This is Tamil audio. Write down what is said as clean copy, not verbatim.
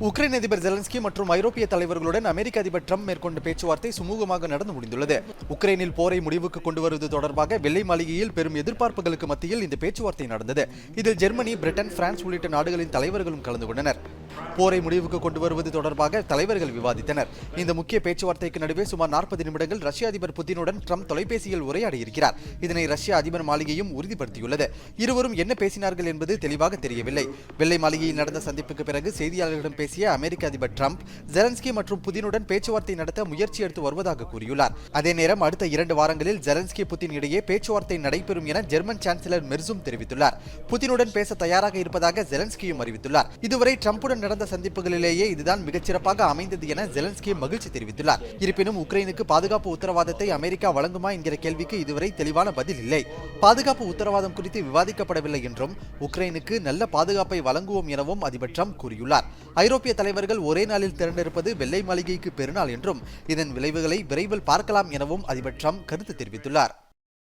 உக்ரைன் அதிபர் ஜெலன்ஸ்கி மற்றும் ஐரோப்பிய தலைவர்களுடன் அமெரிக்க அதிபர் ட்ரம்ப் மேற்கொண்ட பேச்சுவார்த்தை சுமூகமாக நடந்து முடிந்துள்ளது. உக்ரைனில் போரை முடிவுக்கு கொண்டு வருவது தொடர்பாக வெள்ளை மாளிகையில் பெரும் எதிர்பார்ப்புகளுக்கு மத்தியில் இந்த பேச்சுவார்த்தை நடந்தது. இதில் ஜெர்மனி, பிரிட்டன், பிரான்ஸ் உள்ளிட்ட நாடுகளின் தலைவர்களும் கலந்து கொண்டனர். போரை முடிவுக்கு கொண்டு வருவது தொடர்பாக தலைவர்கள் விவாதித்தனர். இந்த முக்கிய பேச்சுவார்த்தைக்கு நடுவே சுமார் 40 நிமிடங்கள் ரஷ்ய அதிபர் புதினுடன் ட்ரம்ப் தொலைபேசியில் உரையாடியிருக்கிறார். இதனை ரஷ்ய அதிபர் மாளிகையும் உறுதிப்படுத்தியுள்ளது. இருவரும் என்ன பேசினார்கள் என்பது தெளிவாக தெரியவில்லை. வெள்ளை மாளிகையில் நடந்த சந்திப்புக்கு பிறகு செய்தியாளர்களிடம் பேசிய அமெரிக்க அதிபர் ட்ரம்ப் ஜெலன்ஸ்கி மற்றும் புதினுடன் பேச்சுவார்த்தை நடத்த முயற்சி எடுத்து வருவதாக கூறியுள்ளார். அதே நேரம் அடுத்த 2 வாரங்களில் ஜெலன்ஸ்கி புதின் இடையே பேச்சுவார்த்தை நடைபெறும் என ஜெர்மன் சான்சலர் மெர்சும் தெரிவித்துள்ளார். புதினுடன் பேச தயாராக இருப்பதாக ஜெலன்ஸ்கியும் அறிவித்துள்ளார். இதுவரை ட்ரம்புடன் நடந்த சந்திப்புகளிலேயே இதுதான் மிகச்சிறப்பாக அமைந்தது என ஜெலன்ஸ்கி மகிழ்ச்சி தெரிவித்துள்ளார். இருப்பினும் உக்ரைனுக்கு பாதுகாப்பு உத்தரவாதத்தை அமெரிக்கா வழங்குமா என்கிற கேள்விக்கு இதுவரை தெளிவான பதில் இல்லை. பாதுகாப்பு உத்தரவாதம் குறித்து விவாதிக்கப்படவில்லை என்றும் உக்ரைனுக்கு நல்ல பாதுகாப்பை வழங்குவோம் எனவும் அதிபர் ட்ரம்ப் கூறியுள்ளார். ஐரோப்பிய தலைவர்கள் ஒரே நாளில் திரண்டிருப்பது வெள்ளை மாளிகைக்கு பெருநாள் என்றும் இதன் விளைவுகளை விரைவில் பார்க்கலாம் எனவும் அதிபர் ட்ரம்ப் கருத்து தெரிவித்துள்ளார்.